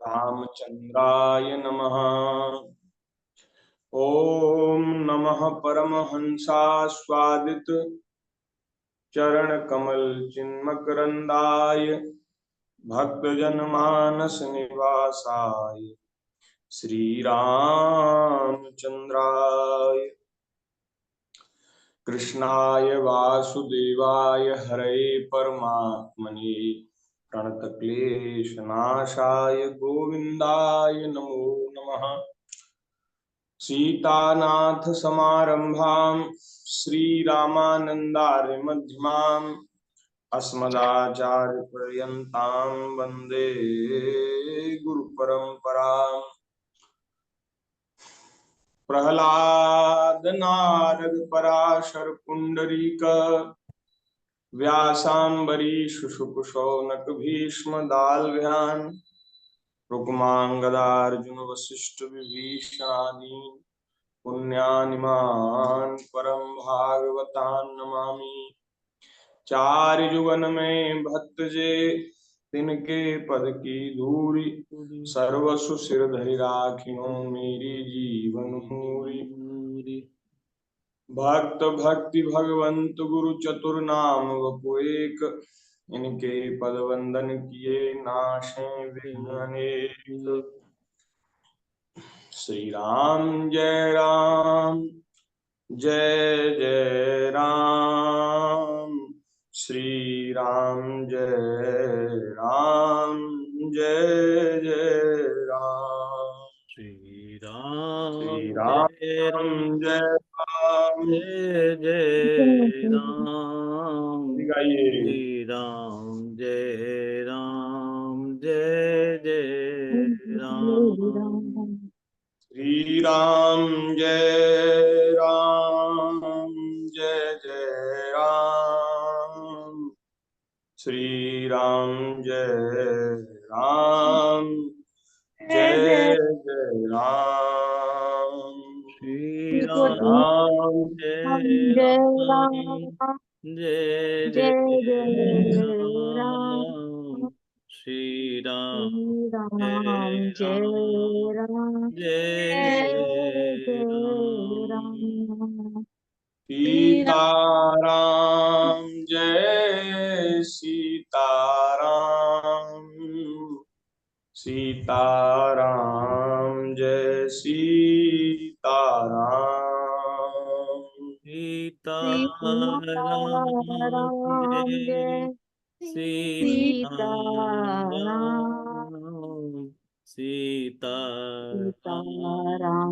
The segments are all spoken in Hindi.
रामचंद्राय नमः। ओम नमः परमहंसास्वादित चरण कमल चिन्मकरंदाय भक्तजनमानस निवासाय श्री रामचंद्राय कृष्णाय वासुदेवाय हरे परमात्मने प्रणतक्लेशनाशाय गोविंदाय नमो नमः। सीतानाथ समारंभां श्रीरामानंदार्य मध्यमाम् अस्मदाचार्य पर्यन्तां वन्दे गुरुपरम्पराम्। प्रहलाद नारद पराशर पुंडरीक व्यासांबरीश शुक शौनक भीष्म दाल्भ्यान् रुक्मांगदार्जुन वसिष्ठ विभीषणादीन् पुण्यानिमान् परम भागवतान् नमामि। चार जुगन में भक्तजे तिनके पद की धूरी सर्वसु सिर धरि राखिनो मेरी जीवन मूरी। भक्त भक्ति भगवंत गुरु चतुर नाम वपु एक इनके पद वंदन किए नाशे विघ्न अनेक। श्री राम जय राम जय जय राम श्री राम जय राम जय जय राम श्री राम जय राम जय जय राम श्री राम जय राम जय जय राम श्री राम जय राम जय जय राम श्री राम जय राम जय जय राम श्री राम जय राम जय जय राम श्री राम जय राम जय राम सीताराम जय सीताराम सीताराम जय सीताराम सीताराम जय सीताराम सीताराम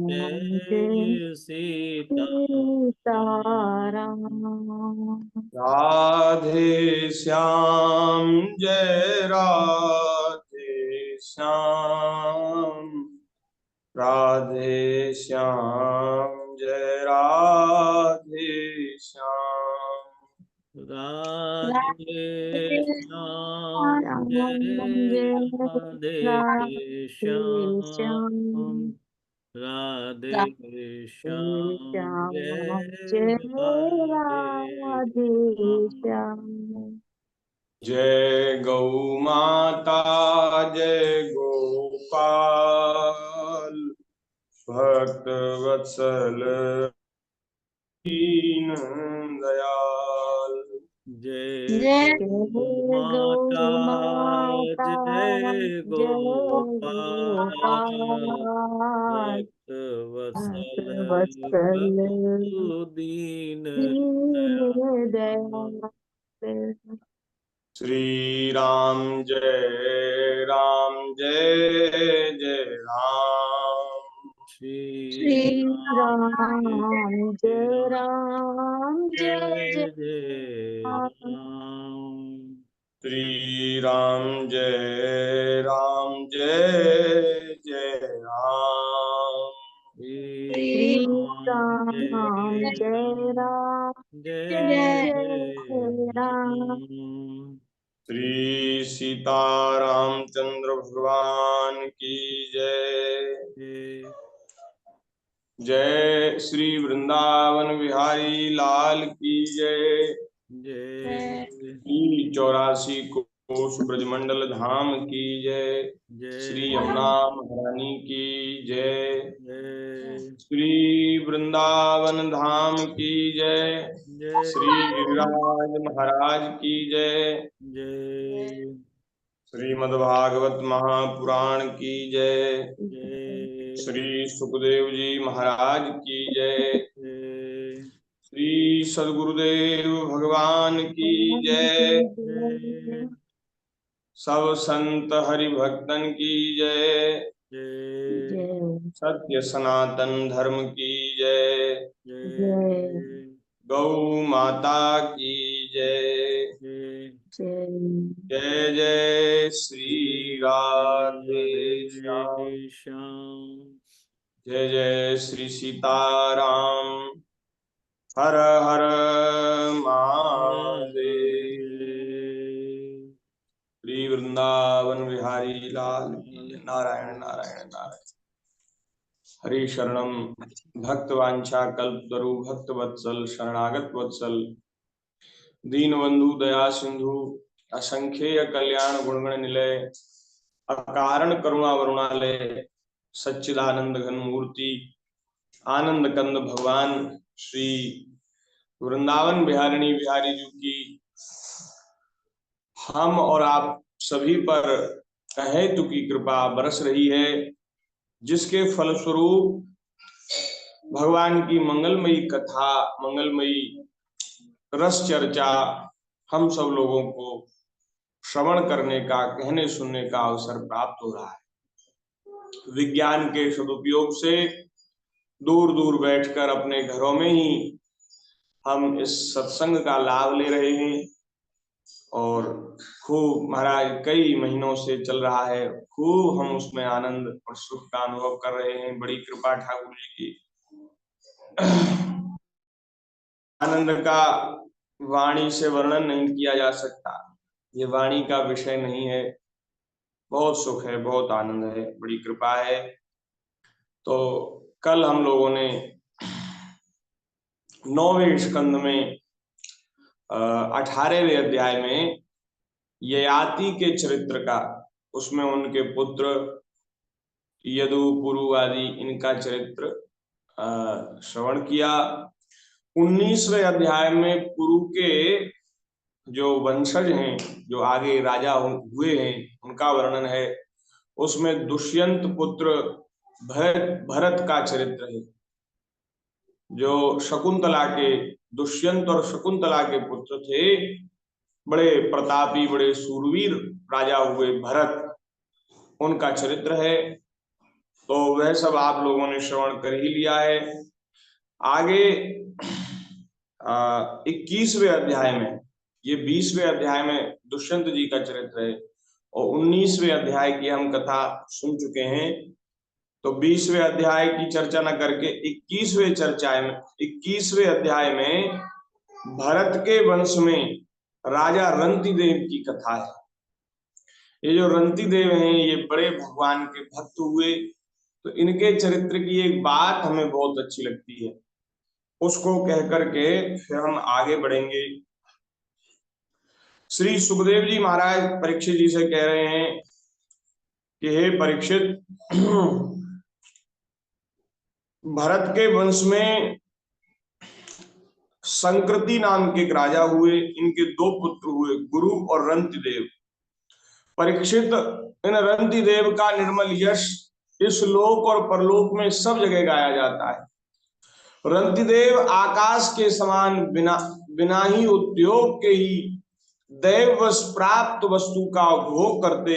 जय सीताराम राधे श्याम जय राधे श्याम राधे श्याम जय राधे श्याम राधे श्याम जय राधे श्याम राधे श्याम जय राधे श्याम जय गौ माता जय गोपाल भक्त वत्सल दीन दयाल जय गौ माता जय गोपाल भक्त वत्सल दीन दयाल श्री राम जय जय राम श्री राम जय जय राम श्री राम जय जय राम श्री राम जय राम श्री सीतारामचंद्र भगवान की जय। जय श्री वृंदावन बिहारी लाल की जय। जय 84 कोस उस ब्रजमंडल धाम की जय। श्री यमुना महारानी की जय। श्री वृंदावन धाम की जय। श्री गिरिराज महाराज की जय। श्रीमद्भागवत महापुराण की जय। श्री सुखदेव जी महाराज की जय। श्री सद्गुरुदेव भगवान की जय। सब संत हरि भक्तन की जय। सत्य सनातन धर्म की जय। गौ माता की जय। जय जय श्री राधे श्याम। जय जय श्री सीताराम। हर हर महादेव। श्री वृंदावन बिहारी लाल की जय। नारायण नारायण नारायण। हरि शरणम भक्त वांछा कल्पतरु भक्त वत्सल शरणागत वत्सल दीनबंधु दया सिंधु असंख्येय कल्याण गुणगण निलय अकारण करुणा वरुणालय सच्चिदानंद घन मूर्ति आनंद कंद भगवान श्री वृंदावन बिहारिणी बिहारी जी की हम और आप सभी पर अहेतु की कृपा बरस रही है, जिसके फलस्वरूप भगवान की मंगलमयी कथा मंगलमयी रस चर्चा हम सब लोगों को श्रवण करने का कहने सुनने का अवसर प्राप्त हो रहा है। विज्ञान के सदुपयोग से दूर दूर बैठकर अपने घरों में ही हम इस सत्संग का लाभ ले रहे हैं और खूब महाराज कई महीनों से चल रहा है, खूब हम उसमें आनंद और सुख का अनुभव कर रहे हैं। बड़ी कृपा ठाकुर जी की। आनंद का वाणी से वर्णन नहीं किया जा सकता, ये वाणी का विषय नहीं है। बहुत सुख है, बहुत आनंद है, बड़ी कृपा है। तो कल हम लोगों ने 9वें स्कंद में 18वें अध्याय में ययाति के चरित्र का, उसमें उनके पुत्र यदु पुरु आदि इनका चरित्र श्रवण किया। 19वें अध्याय में पुरु के जो वंशज हैं, जो आगे राजा हुए हैं, उनका वर्णन है। उसमें दुष्यंत पुत्र भरत का चरित्र है, जो शकुंतला के, दुष्यंत और शकुंतला के पुत्र थे। बड़े प्रतापी बड़े सूरवीर राजा हुए भरत, उनका चरित्र है। तो वह सब आप लोगों ने श्रवण कर ही लिया है। आगे 21वें अध्याय में, ये 20वें अध्याय में दुष्यंत जी का चरित्र है और 19वें अध्याय की हम कथा सुन चुके हैं। तो 20वें अध्याय की चर्चा न करके 21वें अध्याय में भरत के वंश में राजा रंतिदेव की कथा है। ये जो रंतिदेव हैं, ये बड़े भगवान के भक्त हुए। तो इनके चरित्र की एक बात हमें बहुत अच्छी लगती है, उसको कह करके फिर हम आगे बढ़ेंगे। श्री सुखदेव जी महाराज परीक्षित जी से कह रहे हैं कि हे परीक्षित, भरत के वंश में संकृति नाम के एक राजा हुए। इनके 2 पुत्र हुए, गुरु और रंतिदेव। परीक्षित, इन रंतिदेव का निर्मल यश इस लोक और परलोक में सब जगह गाया जाता है। रंतिदेव आकाश के समान बिना ही उद्योग के ही दैववश प्राप्त वस्तु का भोग करते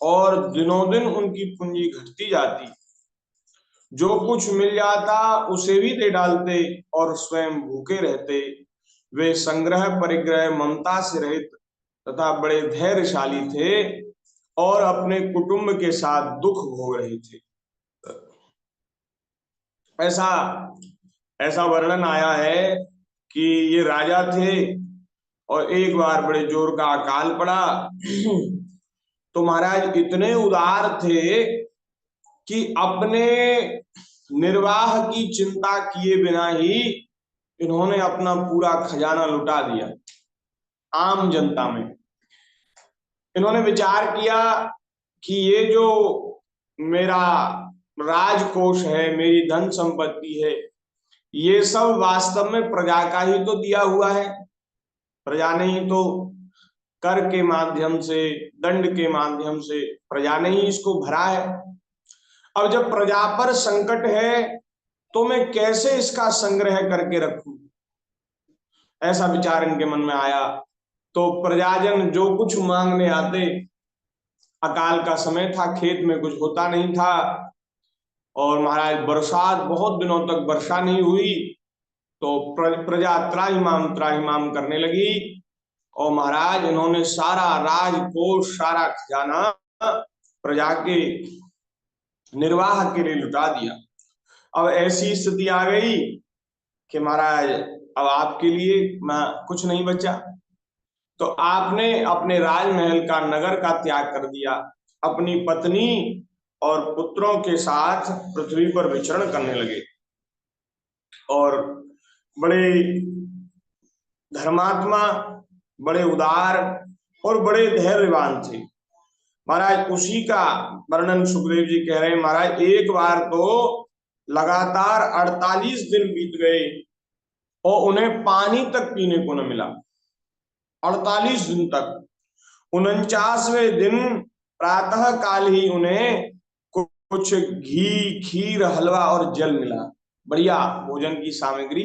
और दिनों दिन उनकी पूंजी घटती जाती। जो कुछ मिल जाता उसे भी दे डालते और स्वयं भूखे रहते। वे संग्रह परिग्रह ममता से रहित तथा बड़े धैर्यशाली थे और अपने कुटुंब के साथ दुख भोग रहे थे। ऐसा वर्णन आया है कि ये राजा थे और एक बार बड़े जोर का अकाल पड़ा। तो महाराज इतने उदार थे कि अपने निर्वाह की चिंता किए बिना ही इन्होंने अपना पूरा खजाना लुटा दिया आम जनता में। इन्होंने विचार किया कि ये जो मेरा राजकोष है, मेरी धन संपत्ति है, ये सब वास्तव में प्रजा का ही तो दिया हुआ है। प्रजा ने ही तो कर के माध्यम से, दंड के माध्यम से प्रजा ने ही इसको भरा है। अब जब प्रजा पर संकट है तो मैं कैसे इसका संग्रह करके रखूं, ऐसा विचार इनके मन में आया। तो प्रजाजन जो कुछ मांगने आते, अकाल का समय था, खेत में कुछ होता नहीं था, और महाराज बरसात बहुत दिनों तक वर्षा नहीं हुई, तो प्रजा त्राहिमाम त्राहिमाम करने लगी। और महाराज इन्होंने सारा राजकोष, सारा खजाना प्रजा के निर्वाह के लिए लुटा दिया। अब ऐसी स्थिति आ गई कि महाराज अब आपके लिए कुछ नहीं बचा। तो आपने अपने राजमहल का, नगर का त्याग कर दिया, अपनी पत्नी और पुत्रों के साथ पृथ्वी पर विचरण करने लगे। और बड़े धर्मात्मा, बड़े उदार और बड़े धैर्यवान थे। महाराज उसी का वर्णन सुखदेव जी कह रहे हैं। महाराज एक बार तो लगातार 48 दिन बीत गए और उन्हें पानी तक पीने को न मिला। 48 दिन तक। 49वें दिन प्रातः काल ही उन्हें कुछ घी, खीर, हलवा और जल मिला। बढ़िया भोजन की सामग्री,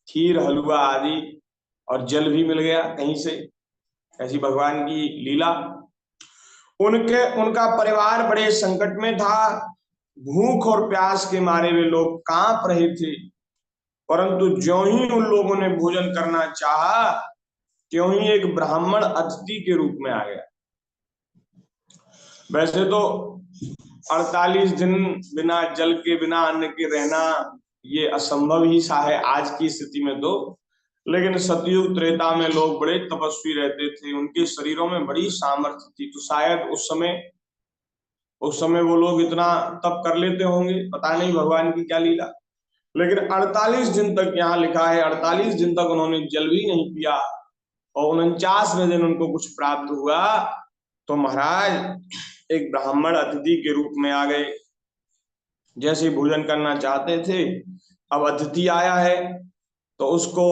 खीर, हलवा आदि, और जल भी मिल गया कहीं से। ऐसी भगवान की लीला। उनका परिवार बड़े संकट में था। भूख और प्यास के मारे वे लोग कांप रहे थे। परंतु ज्यों ही उन लोगों ने भोजन करना चाहा, त्यों ही एक ब्राह्मण अतिथि के रूप में आ गया। वैसे तो 48 दिन बिना जल के, बिना अन्न के रहना ये असंभव ही सा है आज की स्थिति में तो। लेकिन सतयुग त्रेता में लोग बड़े तपस्वी रहते थे, उनके शरीरों में बड़ी सामर्थ्य थी, तो शायद उस समय वो लोग इतना तप कर लेते होंगे, पता नहीं भगवान की क्या लीला। लेकिन 48 दिन तक यहाँ लिखा है, 48 दिन तक उन्होंने जल भी नहीं पिया, और 49वें दिन उनको कुछ प्राप्त हुआ तो महाराज एक ब्राह्मण अतिथि के रूप में आ गए। जैसे भोजन करना चाहते थे, अब अतिथि आया है तो उसको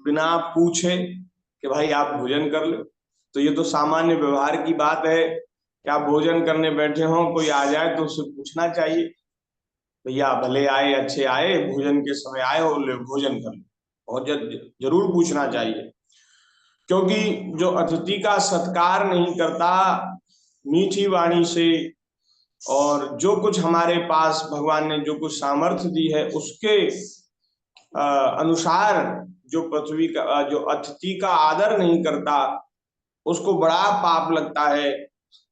बिना पूछे कि भाई आप भोजन कर लो, तो ये तो सामान्य व्यवहार की बात है कि आप भोजन करने बैठे हो, कोई आ जाए तो उससे पूछना चाहिए, भैया भले आए अच्छे आए, भोजन के समय आए हो, ले भोजन कर लो। बहुत जरूर पूछना चाहिए, क्योंकि जो अतिथि का सत्कार नहीं करता मीठी वाणी से, और जो कुछ हमारे पास भगवान ने जो कुछ सामर्थ्य दी है उसके अनुसार जो पृथ्वी का, जो अतिथि का आदर नहीं करता, उसको बड़ा पाप लगता है।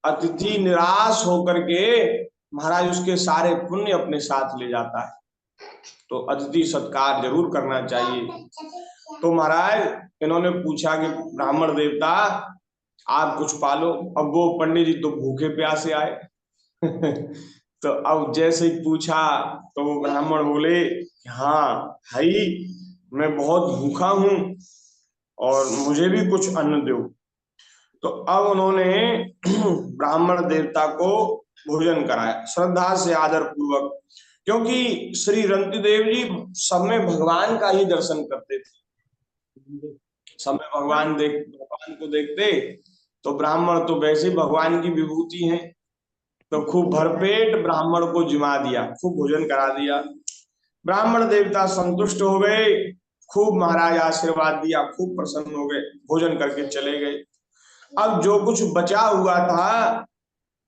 अतिथि निराश होकर के महाराज उसके सारे पुण्य अपने साथ ले जाता है। तो अतिथि सत्कार जरूर करना चाहिए। तो महाराज इन्होंने पूछा कि ब्राह्मण देवता आप कुछ पालो। अब वो पंडित जी तो भूखे प्यासे आए तो अब जैसे ही पूछा तो वो ब्राह्मण बोले, हाँ भाई मैं बहुत भूखा हूं और मुझे भी कुछ अन्न दो। तो अब उन्होंने ब्राह्मण देवता को भोजन कराया श्रद्धा से, आदर पूर्वक, क्योंकि श्री रंतिदेव जी सब में भगवान का ही दर्शन करते थे। सब में भगवान को देखते, तो ब्राह्मण तो वैसे भगवान की विभूति है, तो खूब भरपेट ब्राह्मण को जिमा दिया, खूब भोजन करा दिया। ब्राह्मण देवता संतुष्ट हो गए, खूब महाराज आशीर्वाद दिया, खूब प्रसन्न हो गए, भोजन करके चले गए। अब जो कुछ बचा हुआ था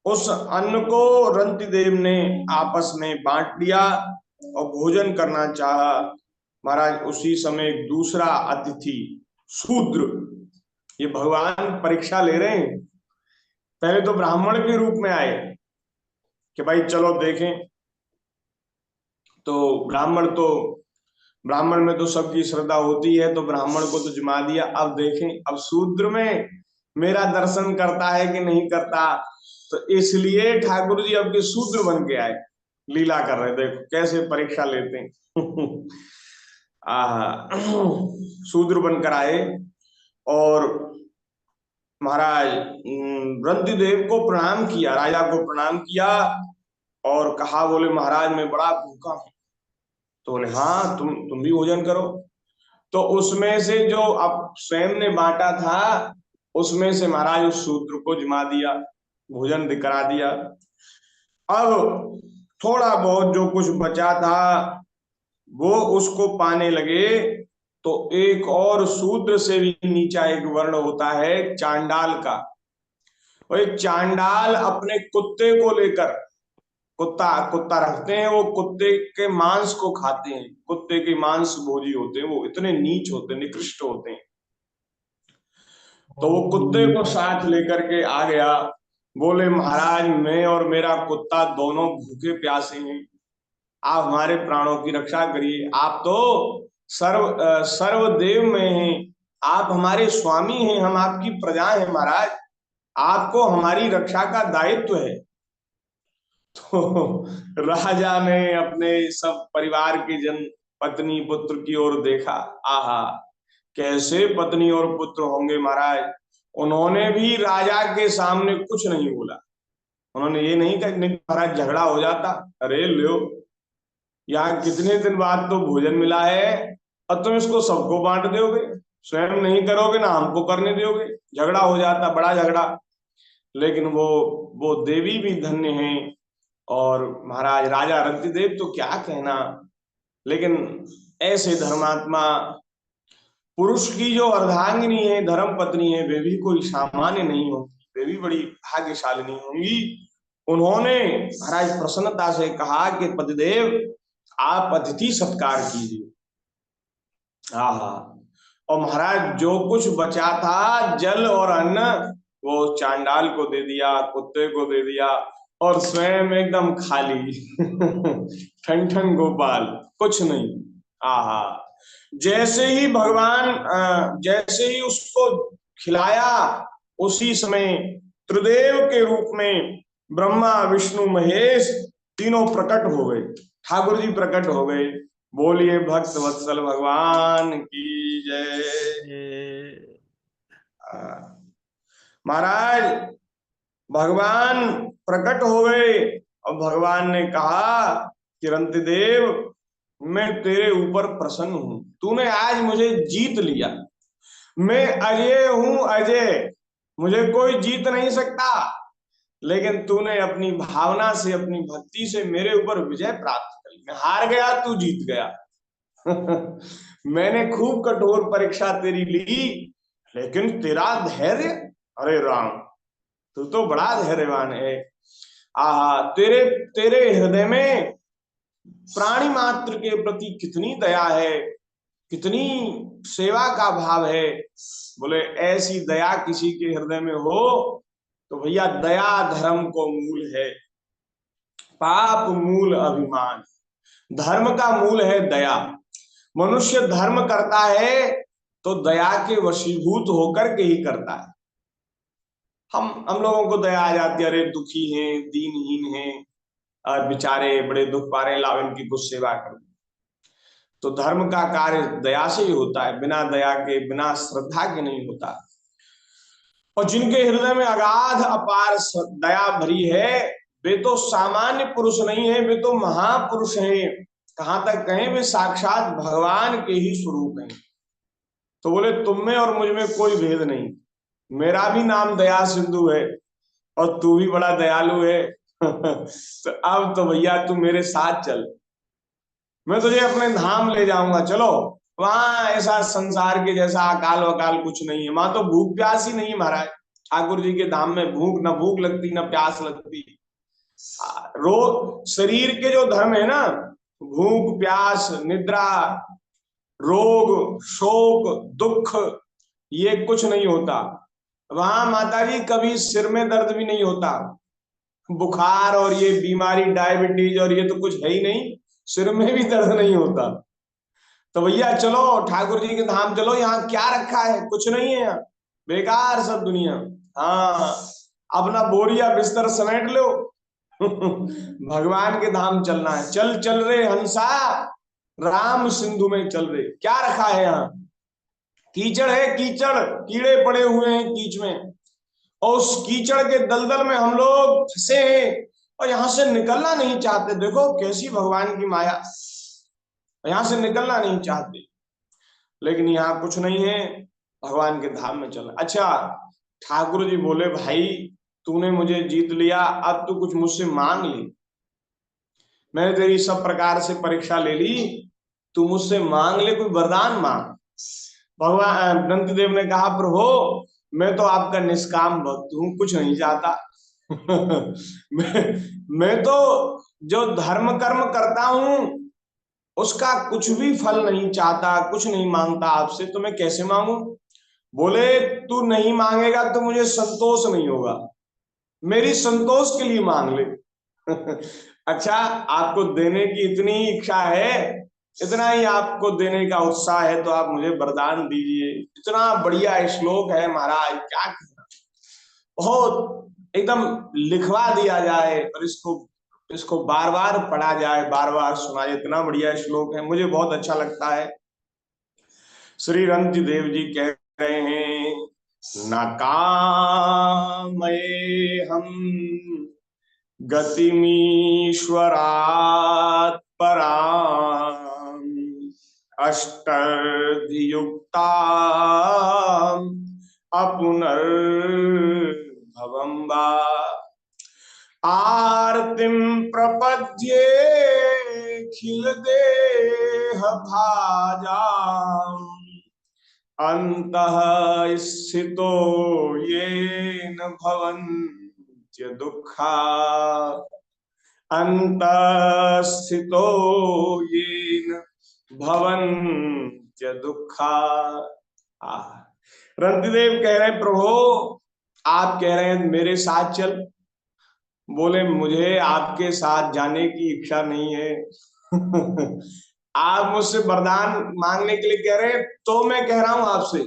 उस अन्न को रंतिदेव ने आपस में बांट दिया और भोजन करना चाहा। महाराज उसी समय एक दूसरा अतिथि शूद्र, ये भगवान परीक्षा ले रहे हैं। पहले तो ब्राह्मण के रूप में आए कि भाई चलो देखें, तो ब्राह्मण में तो सबकी श्रद्धा होती है, तो ब्राह्मण को तो जिमा दिया। अब देखें, अब शूद्र में मेरा दर्शन करता है कि नहीं करता, तो इसलिए ठाकुर जी अब के शूद्र बन के आए, लीला कर रहे, देखो कैसे परीक्षा लेते हैं शूद्र बनकर आए और महाराज रंतिदेव को प्रणाम किया, राजा को प्रणाम किया और कहा, बोले महाराज मैं बड़ा भूखा हूं। तो बोले हाँ तुम भी भोजन करो। तो उसमें से जो अब स्वयं ने बांटा था उसमें से महाराज उस शूद्र को जिमा दिया, भोजन करा दिया। अब थोड़ा बहुत जो कुछ बचा था वो उसको पाने लगे। तो एक और शूद्र से भी नीचा एक वर्ण होता है चांडाल का। और एक चांडाल अपने कुत्ते को लेकर, कुत्ता कुत्ता रखते हैं, वो कुत्ते के मांस को खाते हैं, कुत्ते के मांस भोजी होते हैं, वो इतने नीच होते हैं, निकृष्ट होते हैं। तो वो कुत्ते को साथ लेकर के आ गया। बोले महाराज मैं और मेरा कुत्ता दोनों भूखे प्यासे हैं, आप हमारे प्राणों की रक्षा करिए। आप तो सर्वदेव में हैं, आप हमारे स्वामी हैं, हम आपकी प्रजा हैं महाराज, आपको हमारी रक्षा का दायित्व है। तो राजा ने अपने सब परिवार के जन, पत्नी पुत्र की ओर देखा। आहा, कैसे पत्नी और पुत्र होंगे महाराज। उन्होंने भी राजा के सामने कुछ नहीं बोला। उन्होंने ये नहीं कहा नहीं महाराज झगड़ा हो जाता, अरे लो यहाँ कितने दिन बाद तो भोजन मिला है और तुम इसको सबको बांट दोगे, स्वयं नहीं करोगे ना हमको करने दोगे, झगड़ा हो जाता, बड़ा झगड़ा। लेकिन वो देवी भी धन्य हैं। और महाराज राजा रंतिदेव तो क्या कहना। लेकिन ऐसे धर्मात्मा पुरुष की जो अर्धांगिनी है, धर्म पत्नी है, वे भी कोई सामान्य नहीं होगी, वे भी बड़ी भाग्यशालिनी होंगी। उन्होंने महाराज प्रसन्नता से कहा कि पतिदेव आप अतिथि सत्कार कीजिए। हाँ हाँ। और महाराज जो कुछ बचा था जल और अन्न वो चांडाल को दे दिया, कुत्ते को दे दिया और स्वयं एकदम खाली ठन ठन गोपाल, कुछ नहीं। आहा, जैसे ही भगवान जैसे ही उसको खिलाया उसी समय त्रिदेव के रूप में ब्रह्मा विष्णु महेश तीनों प्रकट हो गए, ठाकुर जी प्रकट हो गए। बोलिए भक्त वत्सल भगवान की जय। महाराज भगवान प्रकट हो गए और भगवान ने कहा कि रंतिदेव मैं तेरे ऊपर प्रसन्न हूं, तूने आज मुझे जीत लिया। मैं अजय हूं, अजय, मुझे कोई जीत नहीं सकता। लेकिन तूने अपनी भावना से, अपनी भक्ति से मेरे ऊपर विजय प्राप्त कर ली। मैं हार गया, तू जीत गया। मैंने खूब कठोर परीक्षा तेरी ली, लेकिन तेरा धैर्य, अरे राम तू तो बड़ा धैर्यवान है। आहा, तेरे तेरे हृदय में प्राणी मात्र के प्रति कितनी दया है, कितनी सेवा का भाव है। बोले ऐसी दया किसी के हृदय में हो तो भैया दया धर्म को मूल है, पाप मूल अभिमान, धर्म का मूल है दया। मनुष्य धर्म करता है तो दया के वशीभूत होकर के ही करता है। हम लोगों को दया आ जाती है, अरे दुखी हैं, दीनहीन हैं और बेचारे बड़े दुख पा रहे, लाओ इनकी कुछ सेवा कर। तो धर्म का कार्य दया से ही होता है, बिना दया के, बिना श्रद्धा के नहीं होता। और जिनके हृदय में अगाध अपार दया भरी है वे तो सामान्य पुरुष नहीं है, वे तो महापुरुष हैं। कहां तक कहें, वे साक्षात भगवान के ही स्वरूप हैं। तो बोले तुम में और मुझ में कोई भेद नहीं, मेरा भी नाम दया सिंधु है और तू भी बड़ा दयालु है। तो अब तो भैया तू मेरे साथ चल, मैं तुझे अपने धाम ले जाऊंगा, चलो। वहां ऐसा संसार के जैसा अकाल वकाल कुछ नहीं है, वहां तो भूख प्यास ही नहीं है महाराज। ठाकुर जी के धाम में भूख लगती न प्यास लगती। रो शरीर के जो धर्म है ना, भूख प्यास निद्रा रोग शोक दुख, ये कुछ नहीं होता। वहां माता जी कभी सिर में दर्द भी नहीं होता, बुखार और ये बीमारी डायबिटीज और ये तो कुछ है ही नहीं, सिर में भी दर्द नहीं होता। तो भैया चलो ठाकुर जी के धाम चलो, यहाँ क्या रखा है, कुछ नहीं है यहाँ, बेकार सब दुनिया। हाँ, अपना बोरिया बिस्तर समेट लो। भगवान के धाम चलना है, चल चल रे हंसा राम सिंधु में चल रहे। क्या रखा है यहाँ, कीचड़ है कीचड़, कीड़े पड़े हुए हैं कीच में, और उस कीचड़ के दलदल में हम लोग फंसे हैं और यहां से निकलना नहीं चाहते। देखो कैसी भगवान की माया, यहां से निकलना नहीं चाहते। लेकिन यहाँ कुछ नहीं है, भगवान के धाम में चला। अच्छा, ठाकुर जी बोले भाई तूने मुझे जीत लिया, अब तू कुछ मुझसे मांग ले। मैंने तेरी सब प्रकार से परीक्षा ले ली, तू मुझसे मांग ले, कोई वरदान मांग। भगवान अनंत देव ने कहा प्रभु मैं तो आपका निष्काम भक्त हूं, कुछ नहीं चाहता। मैं तो जो धर्म कर्म करता हूं उसका कुछ भी फल नहीं चाहता, कुछ नहीं मांगता आपसे, तो मैं कैसे मांगू। बोले तू नहीं मांगेगा तो मुझे संतोष नहीं होगा, मेरी संतोष के लिए मांग ले। अच्छा, आपको देने की इतनी इच्छा है, इतना ही आपको देने का उत्साह है, तो आप मुझे वरदान दीजिए। इतना बढ़िया श्लोक है महाराज, क्या कहना। बहुत एकदम लिखवा दिया जाए और इसको इसको बार बार पढ़ा जाए, बार बार सुना जाए, इतना बढ़िया श्लोक है, मुझे बहुत अच्छा लगता है। श्री रंति देव जी कह रहे हैं, न कामये हम गतिमीश्वरात् पराम् अष्टर्धियुक्ता अपुनर्भवं वा आरतिं प्रपद्ये खिल देह भाजाम् अन्तः स्थितो येन भवन्त्य दुःखा अन्तः स्थितो येन भवन्त्य दुःखा। रंतिदेव कह रहे प्रभु आप कह रहे हैं मेरे साथ चल। बोले मुझे आपके साथ जाने की इच्छा नहीं है। आप मुझसे वरदान मांगने के लिए कह रहे हैं तो मैं कह रहा हूं आपसे,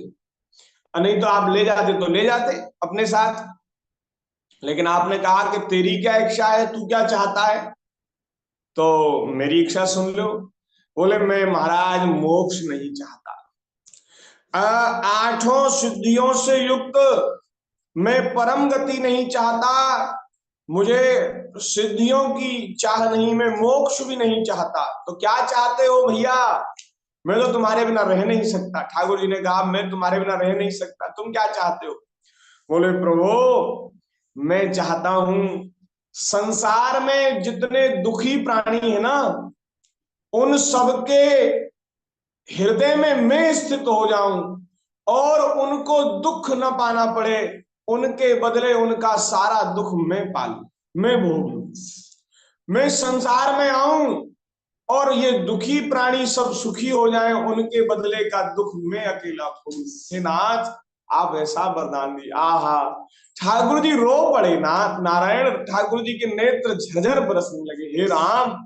नहीं तो आप ले जाते तो ले जाते अपने साथ। लेकिन आपने कहा कि तेरी क्या इच्छा है, तू क्या चाहता है, तो मेरी इच्छा सुन लो। बोले मैं महाराज मोक्ष नहीं चाहता, आठों सिद्धियों से युक्त मैं परम गति नहीं चाहता, मुझे सिद्धियों की चाह नहीं, मैं मोक्ष भी नहीं चाहता। तो क्या चाहते हो भैया, मैं तो तुम्हारे बिना रह नहीं सकता। ठाकुर जी ने कहा मैं तुम्हारे बिना रह नहीं सकता, तुम क्या चाहते हो। बोले प्रभु मैं चाहता हूं संसार में जितने दुखी प्राणी है ना, उन सबके हृदय में मैं स्थित हो जाऊं और उनको दुख न पाना पड़े, उनके बदले उनका सारा दुख मैं पालू, मैं भोग लूं। मैं संसार में आऊं और ये दुखी प्राणी सब सुखी हो जाएं, उनके बदले का दुख मैं अकेला भोगूं। हे नाथ आप ऐसा वरदान दिए। आहा, ठाकुर जी रो पड़े ना, नारायण ठाकुर जी के नेत्र झरझर बरसने लगे। हे राम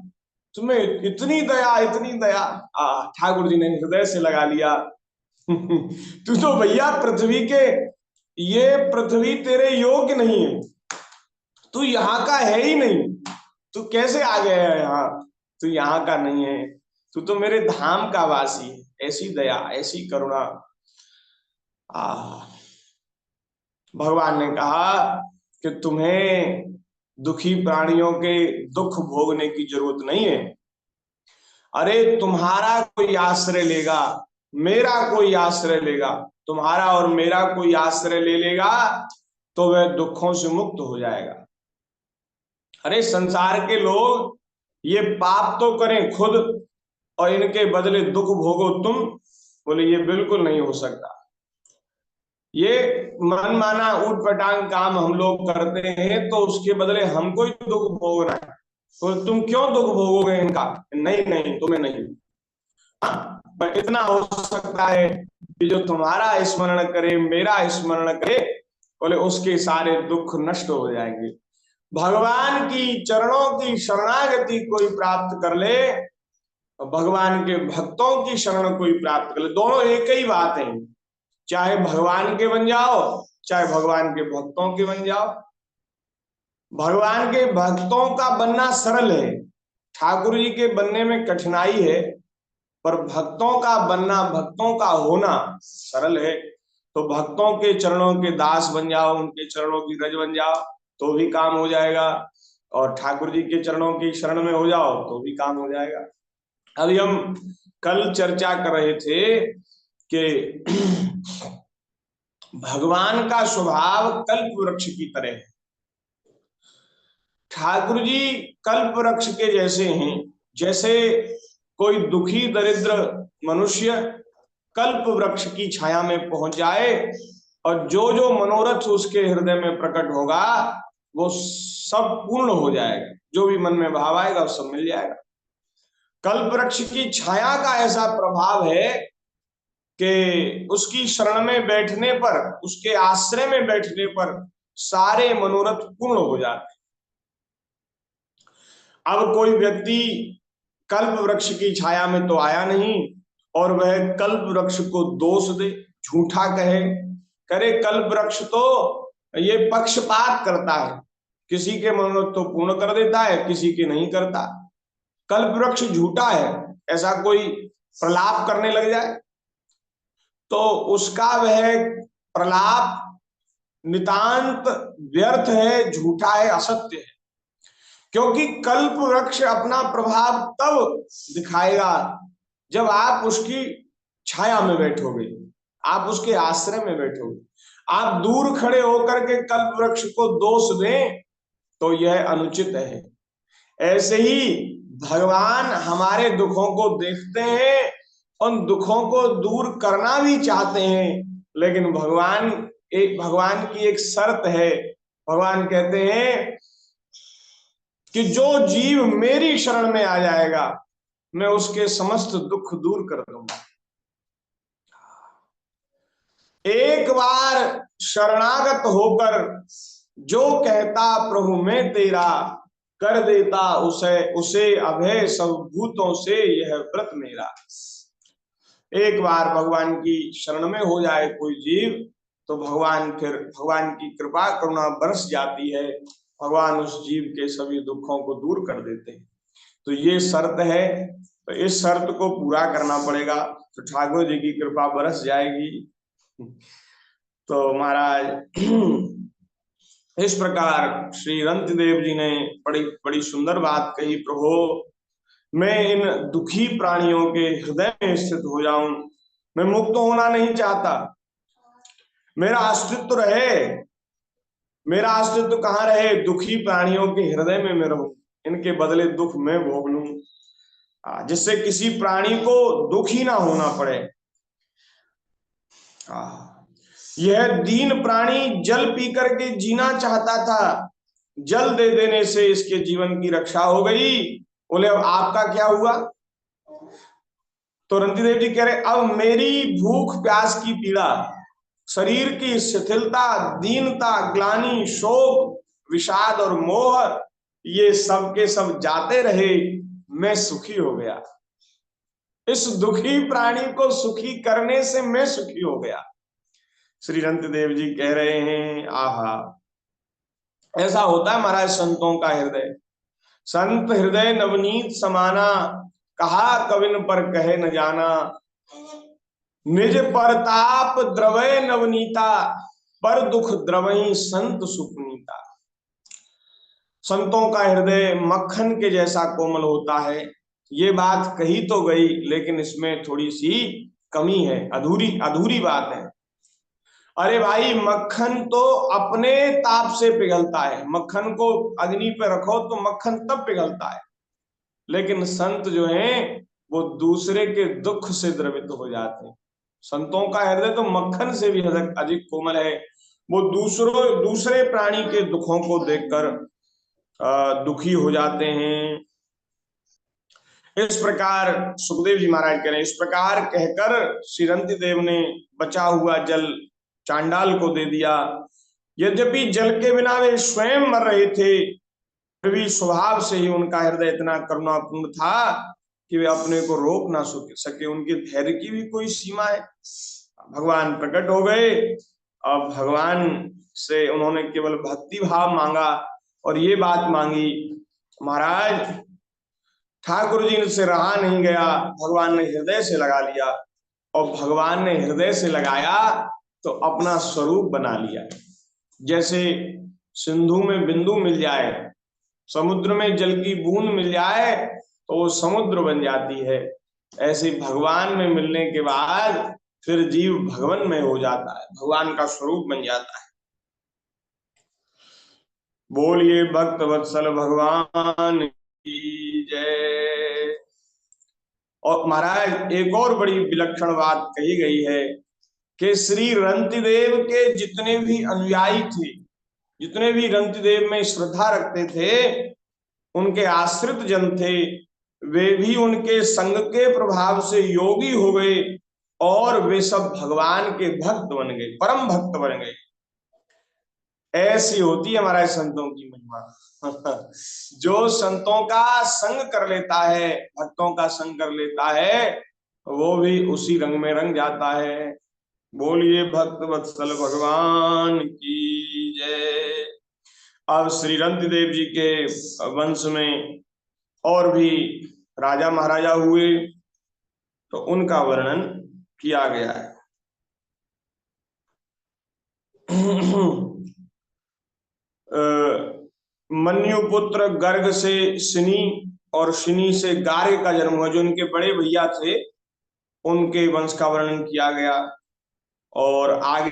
तुम्हें इतनी दया, इतनी दया। ठाकुर जी ने हृदय से लगा लिया। तू तो भैया पृथ्वी के, ये पृथ्वी तेरे योग्य नहीं है, तू यहाँ का है ही नहीं, तू कैसे आ गया है यहाँ, तू यहाँ का नहीं है, तू तो मेरे धाम का वासी है। ऐसी दया, ऐसी करुणा। भगवान ने कहा कि तुम्हें दुखी प्राणियों के दुख भोगने की जरूरत नहीं है। अरे तुम्हारा कोई आश्रय लेगा, मेरा कोई आश्रय लेगा, तुम्हारा और मेरा कोई आश्रय ले लेगा तो वह दुखों से मुक्त हो जाएगा। अरे संसार के लोग ये पाप तो करें खुद और इनके बदले दुख भोगो तुम। बोले ये बिल्कुल नहीं हो सकता, ये मनमाना ऊट पटांग काम हम लोग करते हैं तो उसके बदले हमको ही दुख भोगना है। तो तुम क्यों दुख भोगोगे इनका, नहीं नहीं तुम्हें नहीं। पर इतना हो सकता है कि जो तुम्हारा स्मरण करे, मेरा स्मरण करे, बोले उसके सारे दुख नष्ट हो जाएंगे। भगवान की चरणों की शरणागति कोई प्राप्त कर ले, भगवान के भक्तों की शरण कोई प्राप्त कर ले, दोनों एक ही बात है। चाहे भगवान के बन जाओ, चाहे भगवान के भक्तों के बन जाओ। भगवान के भक्तों का बनना सरल है, ठाकुर जी के बनने में कठिनाई है, पर भक्तों का बनना, भक्तों का होना सरल है। तो भक्तों के चरणों के दास बन जाओ, उनके चरणों की रज बन जाओ तो भी काम हो जाएगा, और ठाकुर जी के चरणों की शरण में हो जाओ तो भी काम हो जाएगा। अभी हम कल चर्चा कर रहे थे कि भगवान का स्वभाव कल्प वृक्ष की तरह है। ठाकुर जी कल्प वृक्ष के जैसे हैं। जैसे कोई दुखी दरिद्र मनुष्य कल्प वृक्ष की छाया में पहुंच जाए और जो जो मनोरथ उसके हृदय में प्रकट होगा वो सब पूर्ण हो जाएगा, जो भी मन में भाव आएगा वो सब मिल जाएगा। कल्प वृक्ष की छाया का ऐसा प्रभाव है कि उसकी शरण में बैठने पर, उसके आश्रय में बैठने पर सारे मनोरथ पूर्ण हो जाते हैं। अब कोई व्यक्ति कल्प वृक्ष की छाया में तो आया नहीं और वह कल्प वृक्ष को दोष दे, झूठा कहे, करे कल्प वृक्ष तो ये पक्षपात करता है, किसी के मनोरथ तो पूर्ण कर देता है, किसी के नहीं करता, कल्प वृक्ष झूठा है, ऐसा कोई प्रलाप करने लग जाए तो उसका वह प्रलाप नितांत व्यर्थ है, झूठा है, असत्य है। क्योंकि कल्प वृक्ष अपना प्रभाव तब दिखाएगा जब आप उसकी छाया में बैठोगे, आप उसके आश्रय में बैठोगे। आप दूर खड़े होकर के कल्प वृक्ष को दोष दें तो यह अनुचित है। ऐसे ही भगवान हमारे दुखों को देखते हैं, उन दुखों को दूर करना भी चाहते हैं, लेकिन भगवान की एक शर्त है। भगवान कहते हैं कि जो जीव मेरी शरण में आ जाएगा मैं उसके समस्त दुख दूर कर दूंगा। एक बार शरणागत होकर जो कहता प्रभु मैं तेरा, कर देता उसे अभय सब भूतों से यह व्रत मेरा। एक बार भगवान की शरण में हो जाए कोई जीव तो भगवान की कृपा करुणा बरस जाती है, भगवान उस जीव के सभी दुखों को दूर कर देते हैं। तो ये शर्त है, तो इस शर्त को पूरा करना पड़ेगा तो ठाकुर जी की कृपा बरस जाएगी। तो महाराज इस प्रकार श्री रंतदेव जी ने बड़ी बड़ी सुंदर बात कही, प्रभु मैं इन दुखी प्राणियों के हृदय में स्थित हो जाऊं, मैं मुक्त होना नहीं चाहता, मेरा अस्तित्व रहे, मेरा अस्तित्व कहाँ रहे, दुखी प्राणियों के हृदय में मैं रहूं, इनके बदले दुख मैं भोग लूं, जिससे किसी प्राणी को दुख ही ना होना पड़े। यह दीन प्राणी जल पी करके जीना चाहता था, जल दे देने से इसके जीवन की रक्षा हो गई। बोले अब आपका क्या हुआ? तो रंतिदेव जी कह रहे अब मेरी भूख प्यास की पीड़ा, शरीर की शिथिलता, दीनता, ग्लानि, शोक, विषाद और मोह, ये सब के सब जाते रहे, मैं सुखी हो गया। इस दुखी प्राणी को सुखी करने से मैं सुखी हो गया। श्री रंतदेव जी कह रहे हैं आहा, ऐसा होता है महाराज संतों का हृदय। संत हृदय नवनीत समाना, कहा कविन पर कहे न जाना, निज परताप द्रवय नवनीता, पर दुख द्रवई संत सुपनीता। संतों का हृदय मक्खन के जैसा कोमल होता है, ये बात कही तो गई लेकिन इसमें थोड़ी सी कमी है, अधूरी बात है। अरे भाई मक्खन तो अपने ताप से पिघलता है, मक्खन को अग्नि पे रखो तो मक्खन तब पिघलता है, लेकिन संत जो हैं वो दूसरे के दुख से द्रवित हो जाते हैं। संतों का हृदय तो मक्खन से भी अधिक कोमल है, वो दूसरे प्राणी के दुखों को देखकर दुखी हो जाते हैं। इस प्रकार सुखदेव जी महाराज कह रहे हैं, इस प्रकार कहकर श्री रंतिदेव ने बचा हुआ जल चांडाल को दे दिया। यद्यपि जल के बिना वे स्वयं मर रहे थे, फिर भी स्वभाव से ही उनका हृदय इतना करुणापूर्ण था कि वे अपने को रोक ना सके, उनके धैर्य की भी कोई सीमा है। भगवान प्रकट हो गए, अब भगवान से उन्होंने केवल भक्ति भाव मांगा और ये बात मांगी, महाराज ठाकुर जी से रहा नहीं गया, भगवान ने हृदय से लगा लिया, और भगवान ने हृदय से लगाया तो अपना स्वरूप बना लिया। जैसे सिंधु में बिंदु मिल जाए, समुद्र में जल की बूंद मिल जाए तो वो समुद्र बन जाती है। ऐसे भगवान में मिलने के बाद फिर जीव भगवान में हो जाता है, भगवान का स्वरूप बन जाता है। बोलिए भक्त वत्सल भगवान की जय। और महाराज एक और बड़ी विलक्षण बात कही गई है कि श्री रंतिदेव के जितने भी अनुयायी थे, जितने भी रंतिदेव में श्रद्धा रखते थे, उनके आश्रित जन थे, वे भी उनके संग के प्रभाव से योगी हो गए और वे सब भगवान के भक्त बन गए, परम भक्त बन गए। ऐसी होती है हमारे संतों की महिमा। जो संतों का संग कर लेता है, भक्तों का संग कर लेता है, वो भी उसी रंग में रंग जाता है। बोलिए भक्त वत्सल भगवान की जय। अब श्री रंतिदेव जी के वंश में और भी राजा महाराजा हुए, तो उनका वर्णन किया गया है। मन्युपुत्र गर्ग से सिनी और सिनी से गारे का जन्म हुआ, जो उनके बड़े भैया थे उनके वंश का वर्णन किया गया। और आगे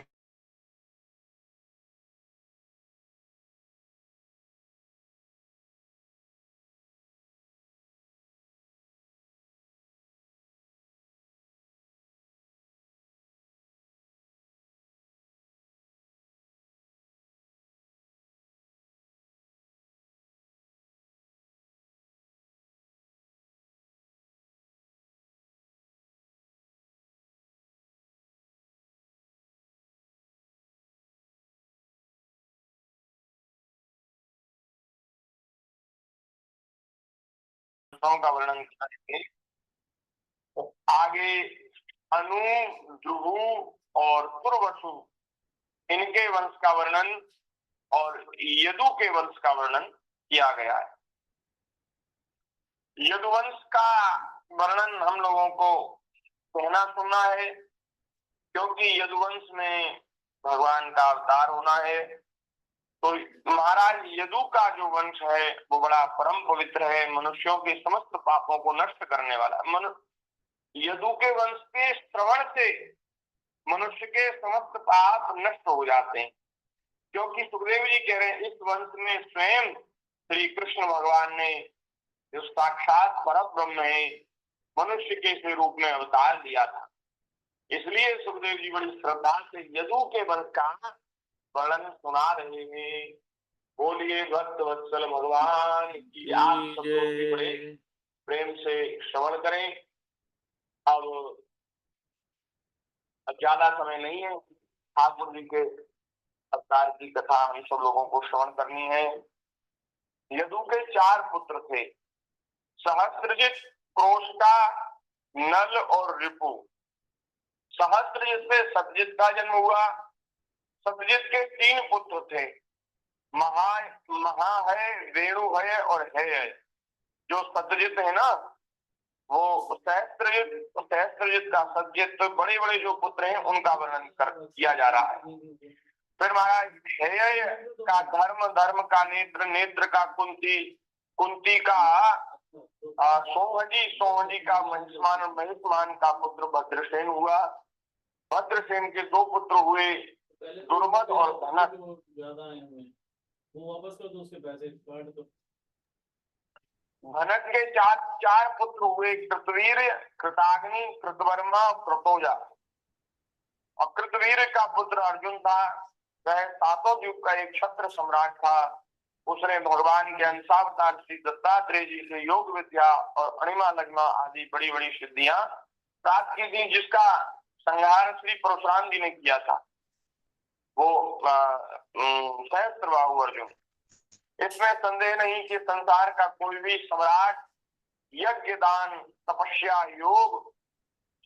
का वर्णन करेंगे। आगे अनु, ध्रुवु और पुरवसु इनके वंश का वर्णन और यदु के वंश का वर्णन किया गया है। यदुवंश का वर्णन हम लोगों को कहना सुनना है, क्योंकि यदुवंश में भगवान का अवतार होना है। तो महाराज यदु का जो वंश है वो बड़ा परम पवित्र है, मनुष्यों के समस्त पापों को नष्ट करने वाला। यदु के वंश के श्रवण से मनुष्य के समस्त पाप नष्ट हो जाते हैं, क्योंकि सुखदेव जी कह रहे हैं इस वंश में स्वयं श्री कृष्ण भगवान ने, जो साक्षात परब्रह्म है, मनुष्य के से रूप में अवतार लिया था। इसलिए सुखदेव जी बड़ी श्रद्धा से यदु के वंश का वर्णन सुना रहे हैं। बोलिए भक्त वत्सल भगवान की। आप सब लोग भी बड़े प्रेम से श्रवण करें। अब ज्यादा समय नहीं है, ठाकुर जी के अवतार की कथा हम सब लोगों को श्रवण करनी है। यदु के 4 पुत्र थे, सहस्त्रजित, क्रोष्टा, नल और रिपु। सहस्त्रजित से सत्यजित का जन्म हुआ। सत्यजित के 3 पुत्र थे, महा है, वेणु है और है। जो सत्यजित है ना, वो सहस्त्रजित का सत्यजित, तो बड़े बड़े जो पुत्र हैं उनका वर्णन किया जा रहा है। फिर महाराज हेय का धर्म, धर्म का नेत्र, नेत्र का कुंती, कुंती का सोहजी, सोहजी का महिष्मान और महिष्मान का पुत्र भद्रसेन हुआ। भद्रसेन के 2 पुत्र हुए, दुर्मद और धनक। धनक के 4 पुत्र हुए, कृतवीर, कृताग्नि, कृतवर्मा, कृतोजा। और कृतवीर का पुत्र अर्जुन था। वह 7 युग का एक क्षत्र सम्राट था। उसने भगवान के अंशावतार श्री दत्तात्रेय जी से योग विद्या और अणिमा लग्मा आदि बड़ी बड़ी सिद्धियां प्राप्त की थी, जिसका संहार श्री परशुराम जी ने किया था, वो सहस्त्रबाहु अर्जुन। इसमें संदेह नहीं कि संसार का कोई भी सम्राट यज्ञ, दान, तपस्या, योग,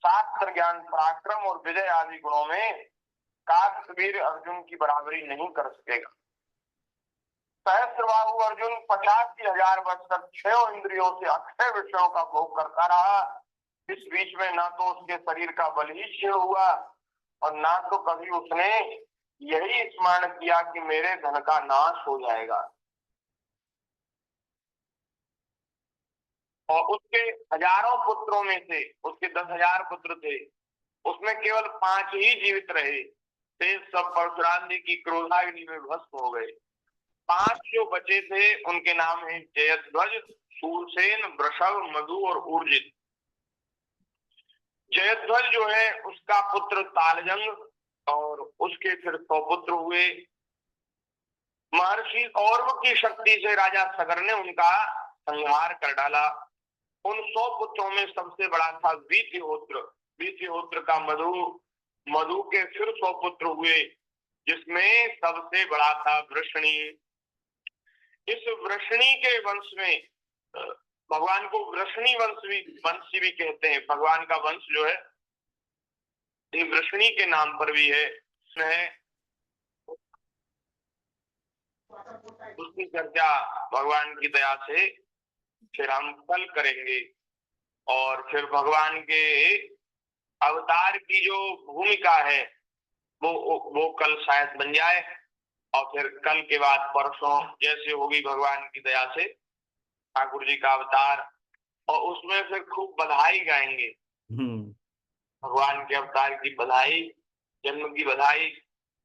शास्त्र ज्ञान, पराक्रम और विजय आदि गुणों में कार्तवीर अर्जुन की बराबरी नहीं कर सकेगा। सहस्त्रबाहु अर्जुन 85,000 वर्ष तक 6 इंद्रियों से अक्षय विषयों का भोग करता रहा। इस बीच में ना तो उसके शरीर का बल ही क्षीण हुआ और ना तो कभी उसने यही स्मरण किया कि मेरे धन का नाश हो जाएगा। और उसके हजारों पुत्रों में से, उसके 10,000 पुत्र थे, उसमें केवल 5 ही जीवित रहे, शेष सब परशुराम जी की क्रोधाग्नि में भस्म हो गए। 5 जो बचे थे उनके नाम है जयध्वज, शूरसेन, वृषभ, मधु और ऊर्जित। जयध्वज जो है उसका पुत्र तालजंग, और उसके फिर 100 पुत्र हुए। महर्षि औरव की शक्ति से राजा सगर ने उनका संहार कर डाला। उन 100 पुत्रों में सबसे बड़ा था वीत्यहोत्र। वीत्यहोत्र का मधु, मधु के फिर 100 पुत्र हुए, जिसमें सबसे बड़ा था वृषणी। इस वृषणी के वंश में भगवान को वृषणी वंशी भी कहते हैं। भगवान का वंश जो है ये वृषणी के नाम पर भी है। उसकी चर्चा भगवान की दया से फिर हम कल करेंगे। और फिर भगवान के अवतार की जो भूमिका है वो कल शायद बन जाए। और फिर कल के बाद परसों जैसे होगी भगवान की दया से ठाकुर जी का अवतार, और उसमें फिर खूब बधाई गाएंगे। भगवान के अवतार की बधाई, जन्म की बधाई।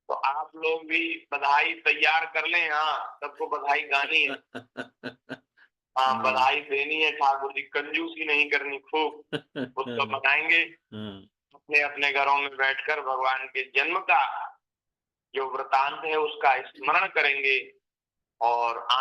तो आप लोग भी बधाई तैयार कर लें। हाँ, सबको बधाई गानी है। हाँ, बधाई देनी है ठाकुर जी, कंजूसी नहीं करनी, खूब उसको बनाएंगे। अपने अपने घरों में बैठकर भगवान के जन्म का जो वृतांत है उसका स्मरण करेंगे और आनंद